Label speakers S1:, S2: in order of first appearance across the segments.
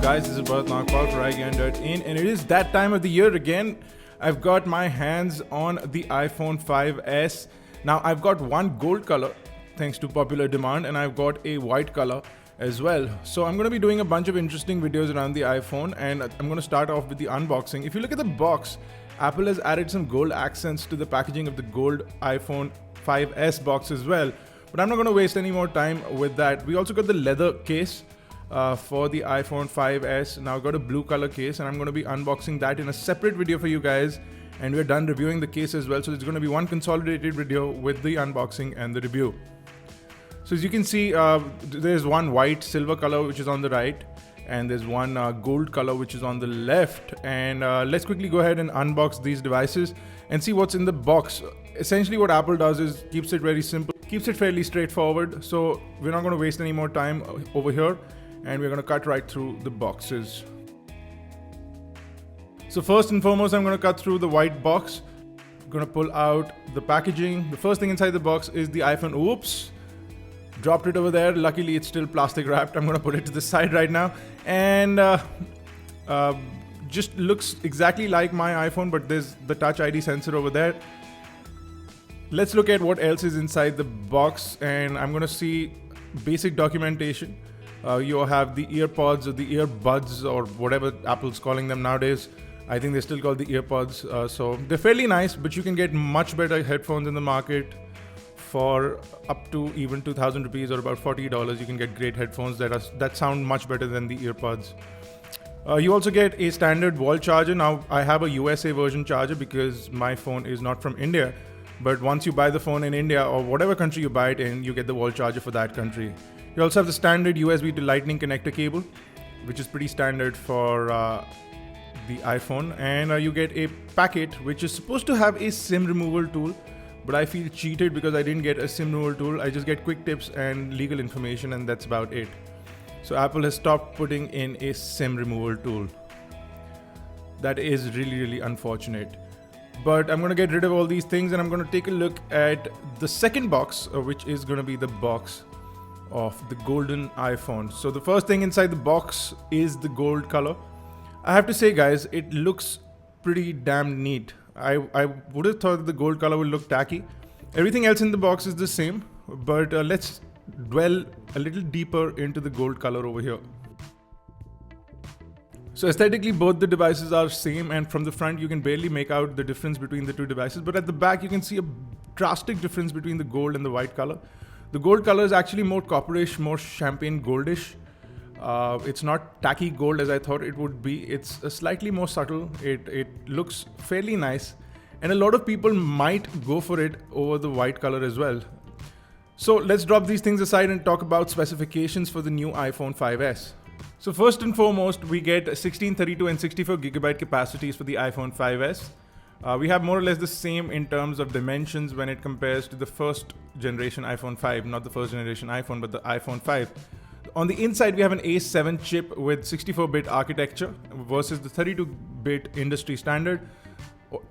S1: guys? This is Bharat Nagpal for iGyan.in, and it is that time of the year again. I've got my hands on the iPhone 5s. Now I've got one gold color thanks to popular demand, and I've got a white color as well. So I'm going to be doing a bunch of interesting videos around the iPhone, and I'm going to start off with the unboxing. If you look at the box, Apple has added some gold accents to the packaging of the gold iPhone 5s box as well. But I'm not going to waste any more time with that. We also got the leather case for the iPhone 5s. Now I've got a blue color case, and I'm going to be unboxing that in a separate video for you guys. And we're done reviewing the case as well. So it's going to be one consolidated video with the unboxing and the review. So as you can see, there's one white silver color which is on the right, and there's one gold color which is on the left. And let's quickly go ahead and unbox these devices and see what's in the box. Essentially what Apple does is keeps it very simple, keeps it fairly straightforward. So we're not going to waste any more time over here, and we're going to cut right through the boxes. So first and foremost, I'm going to cut through the white box. I'm going to pull out the packaging. The first thing inside the box is the iPhone. Oops, dropped it over there. Luckily it's still plastic wrapped. I'm going to put it to the side right now, and just looks exactly like my iPhone, but there's the Touch ID sensor over there. Let's look at what else is inside the box, and I'm going to see basic documentation. You have the earpods or the earbuds or whatever Apple's calling them nowadays. I think they're still called the earpods. So they're fairly nice, but you can get much better headphones in the market for up to even 2,000 rupees or about $40. You can get great headphones that sound much better than the earpods. You also get a standard wall charger. Now I have a USA version charger because my phone is not from India. But once you buy the phone in India or whatever country you buy it in, you get the wall charger for that country. You also have the standard USB to Lightning connector cable, which is pretty standard for the iPhone. And you get a packet which is supposed to have a SIM removal tool, but I feel cheated because I didn't get a SIM removal tool. I just get quick tips and legal information, and that's about it. So Apple has stopped putting in a SIM removal tool. That is really, really unfortunate. But I'm going to get rid of all these things, and I'm going to take a look at the second box, which is going to be the box of the golden iPhone. So the first thing inside the box is the gold color. I have to say, guys, it looks pretty damn neat. I would have thought the gold color would look tacky. Everything else in the box is the same, but let's dwell a little deeper into the gold color over here. So aesthetically, both the devices are same, and from the front you can barely make out the difference between the two devices, but at the back you can see a drastic difference between the gold and the white color. The gold color is actually more copperish, more champagne goldish. It's not tacky gold as I thought it would be. It's slightly more subtle. It looks fairly nice, and a lot of people might go for it over the white color as well. So let's drop these things aside and talk about specifications for the new iPhone 5s. So first and foremost, we get 16, 32 and 64 gigabyte capacities for the iPhone 5s. We have more or less the same in terms of dimensions when it compares to the first generation iPhone 5, not the first generation iPhone, but the iPhone 5. On the inside, we have an A7 chip with 64-bit architecture versus the 32-bit industry standard.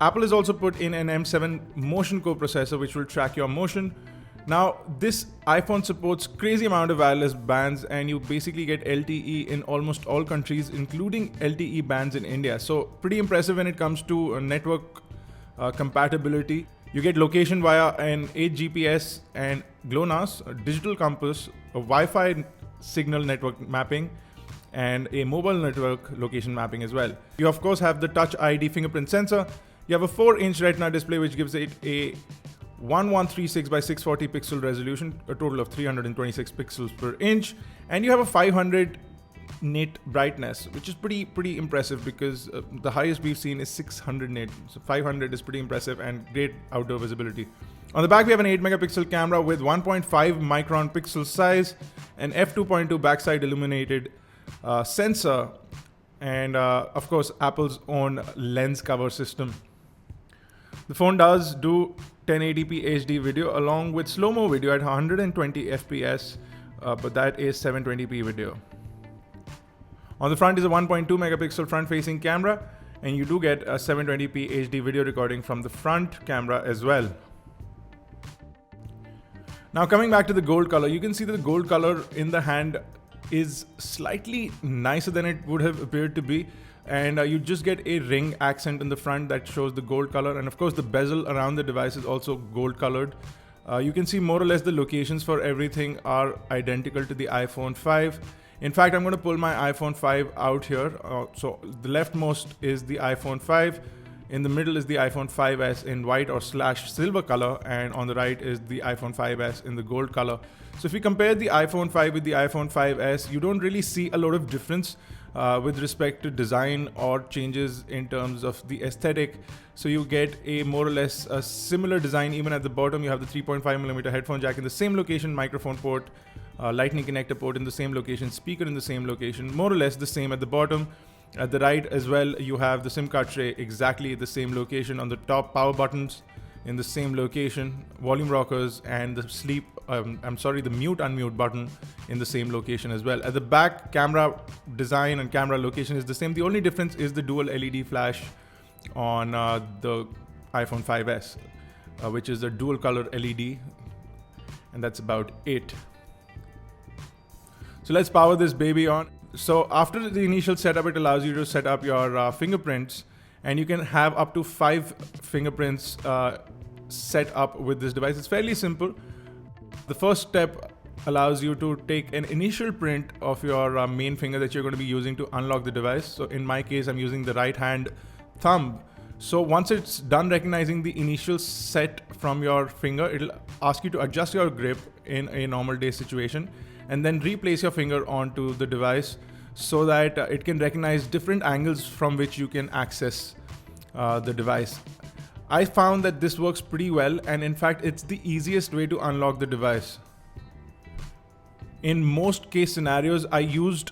S1: Apple has also put in an M7 motion coprocessor which will track your motion. Now, this iPhone supports crazy amount of wireless bands, and you basically get LTE in almost all countries, including LTE bands in India. So pretty impressive when it comes to network compatibility. You get location via an 8 GPS and GLONASS, a digital compass, a Wi-Fi signal network mapping, and a mobile network location mapping as well. You of course have the Touch ID fingerprint sensor. You have a 4-inch Retina display which gives it a 1136 by 640 pixel resolution, a total of 326 pixels per inch, and you have a 500 nit brightness, which is pretty impressive because the highest we've seen is 600 nit. So 500 is pretty impressive and great outdoor visibility. On the back we have an 8 megapixel camera with 1.5 micron pixel size, an f2.2 backside illuminated sensor, and of course Apple's own lens cover system. The phone does do 1080p HD video along with slow-mo video at 120 FPS, but that is 720p video. On the front is a 1.2 megapixel front-facing camera, and you do get a 720p HD video recording from the front camera as well. Now coming back to the gold color, you can see that the gold color in the hand is slightly nicer than it would have appeared to be. And you just get a ring accent in the front that shows the gold color. And of course, the bezel around the device is also gold colored. You can see more or less the locations for everything are identical to the iPhone 5. In fact, I'm going to pull my iPhone 5 out here. So the leftmost is the iPhone 5. In the middle is the iPhone 5s in white or slash silver color. And on the right is the iPhone 5s in the gold color. So if you compare the iPhone 5 with the iPhone 5s, you don't really see a lot of difference with respect to design or changes in terms of the aesthetic. So you get a more or less a similar design. Even at the bottom, you have the 3.5mm headphone jack in the same location, microphone port, lightning connector port in the same location, speaker in the same location, more or less the same at the bottom. At the right as well, you have the SIM card tray exactly the same location. On the top, power buttons in the same location, volume rockers, and the the mute unmute button in the same location as well. At the back, camera design and camera location is the same. The only difference is the dual LED flash on the iPhone 5s, which is a dual color LED, and that's about it. So let's power this baby on. So after the initial setup, it allows you to set up your fingerprints, and you can have up to 5 fingerprints set up with this device. It's fairly simple. The first step allows you to take an initial print of your main finger that you're going to be using to unlock the device. So in my case, I'm using the right hand thumb. So once it's done recognizing the initial set from your finger, it'll ask you to adjust your grip in a normal day situation and then replace your finger onto the device so that it can recognize different angles from which you can access the device. I found that this works pretty well, and in fact, it's the easiest way to unlock the device. In most case scenarios, I used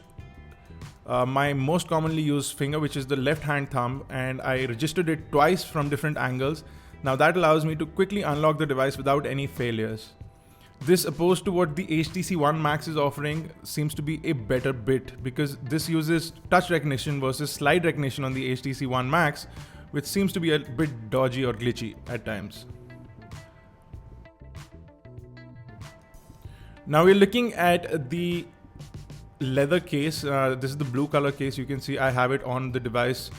S1: my most commonly used finger, which is the left hand thumb, and I registered it twice from different angles. Now that allows me to quickly unlock the device without any failures. This, opposed to what the HTC One Max is offering, seems to be a better bit because this uses touch recognition versus slide recognition on the HTC One Max, which seems to be a bit dodgy or glitchy at times. Now we're looking at the leather case. This is the blue color case. You can see I have it on the device.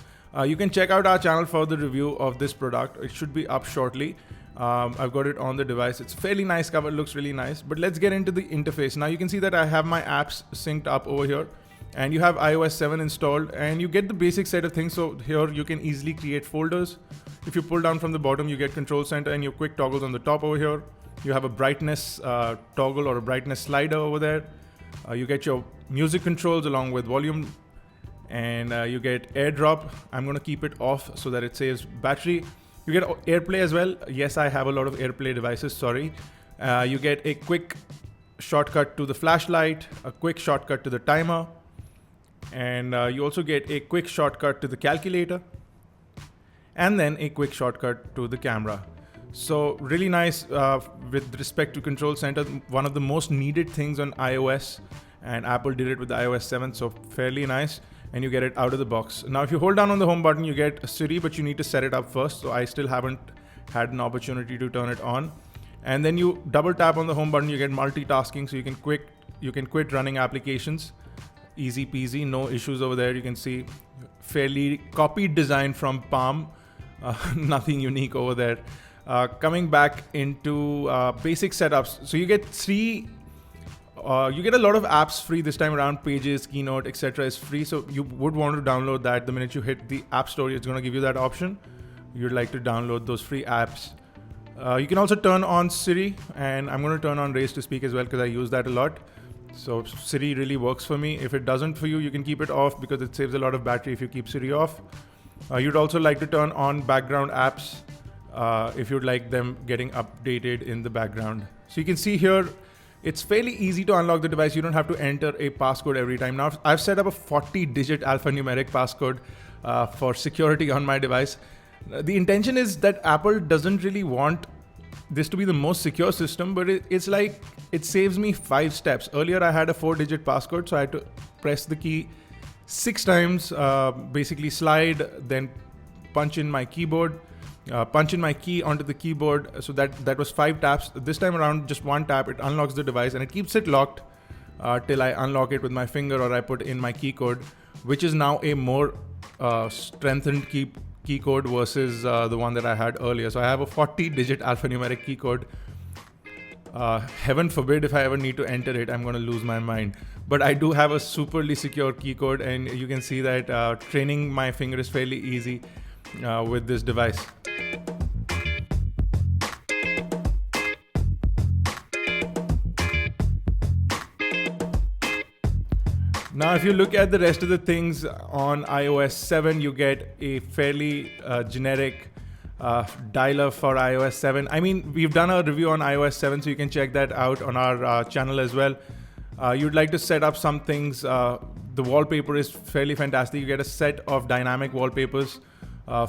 S1: You can check out our channel for the review of this product. It should be up shortly. I've got it on the device. It's fairly nice cover, looks really nice. But let's get into the interface. Now you can see that I have my apps synced up over here, and you have iOS 7 installed, and you get the basic set of things. So here you can easily create folders. If you pull down from the bottom, you get control center and your quick toggles on the top over here. You have a brightness toggle or a brightness slider over there. You get your music controls along with volume, and you get AirDrop. I'm going to keep it off so that it saves battery. You get AirPlay as well. Yes, I have a lot of AirPlay devices, sorry. You get a quick shortcut to the flashlight, a quick shortcut to the timer, and you also get a quick shortcut to the calculator, and then a quick shortcut to the camera. So really nice with respect to control center, one of the most needed things on iOS, and Apple did it with the iOS 7, so fairly nice. And you get it out of the box. Now, if you hold down on the home button, you get Siri, but you need to set it up first. So I still haven't had an opportunity to turn it on. And then you double tap on the home button, you get multitasking. So you can quit running applications. Easy peasy, no issues over there. You can see fairly copied design from Palm. Nothing unique over there. Coming back into basic setups. So you get you get a lot of apps free this time around. Pages, Keynote, etc. is free, so you would want to download that. The minute you hit the App Store, it's going to give you that option. You'd like to download those free apps. You can also turn on Siri, and I'm going to turn on Raise to Speak as well because I use that a lot. So Siri really works for me. If it doesn't for you, you can keep it off because it saves a lot of battery if you keep Siri off. You'd also like to turn on background apps if you'd like them getting updated in the background. So you can see here, it's fairly easy to unlock the device. You don't have to enter a passcode every time. Now, I've set up a 40-digit alphanumeric passcode for security on my device. The intention is that Apple doesn't really want this to be the most secure system, but it's like it saves me 5 steps. Earlier, I had a 4-digit passcode, so I had to press the key 6 times, basically slide, then punch in my keyboard. Punch in my key onto the keyboard, so that was 5 taps. This time around, just 1 tap, it unlocks the device and it keeps it locked till I unlock it with my finger or I put in my key code, which is now a more strengthened key code versus the one that I had earlier. So I have a 40-digit alphanumeric key code. Heaven forbid if I ever need to enter it, I'm going to lose my mind. But I do have a superly secure key code, and you can see that training my finger is fairly easy with this device. Now, if you look at the rest of the things on iOS 7, you get a fairly generic dialer for iOS 7. I mean, we've done a review on iOS 7, so you can check that out on our channel as well. You'd like to set up some things. The wallpaper is fairly fantastic. You get a set of dynamic wallpapers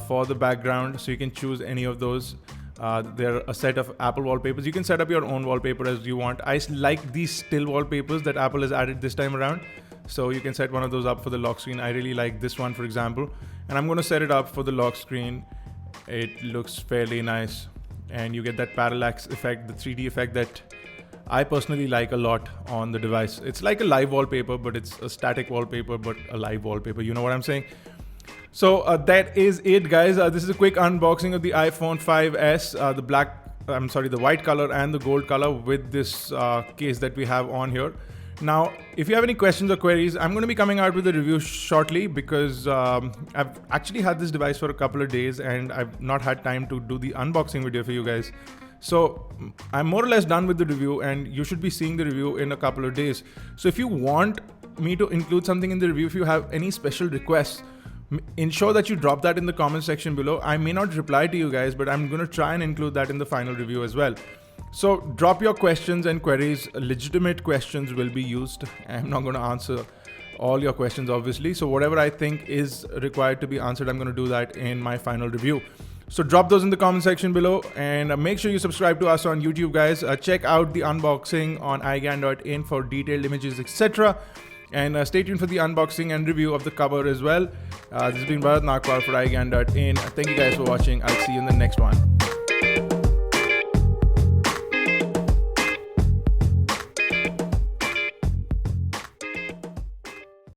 S1: for the background, so you can choose any of those. There are a set of Apple wallpapers. You can set up your own wallpaper as you want. I like these still wallpapers that Apple has added this time around. So you can set one of those up for the lock screen. I really like this one, for example. And I'm going to set it up for the lock screen. It looks fairly nice. And you get that parallax effect, the 3D effect that I personally like a lot on the device. It's like a live wallpaper, but it's a static wallpaper, but a live wallpaper. You know what I'm saying? So that is it, guys. This is a quick unboxing of the iPhone 5s, the white color and the gold color with this case that we have on here. Now, if you have any questions or queries, I'm going to be coming out with a review shortly because I've actually had this device for a couple of days and I've not had time to do the unboxing video for you guys. So I'm more or less done with the review and you should be seeing the review in a couple of days. So if you want me to include something in the review, if you have any special requests, ensure that you drop that in the comment section below. I may not reply to you guys, but I'm going to try and include that in the final review as well. So drop your questions and queries. Legitimate questions will be used. I'm not going to answer all your questions, obviously. So whatever I think is required to be answered, I'm going to do that in my final review. So drop those in the comment section below and make sure you subscribe to us on YouTube, guys. Check out the unboxing on iGyan.in for detailed images, etc. And stay tuned for the unboxing and review of the cover as well. This has been Bharat Nagpal for iGyan.in. Thank you guys for watching. I'll see you in the next one.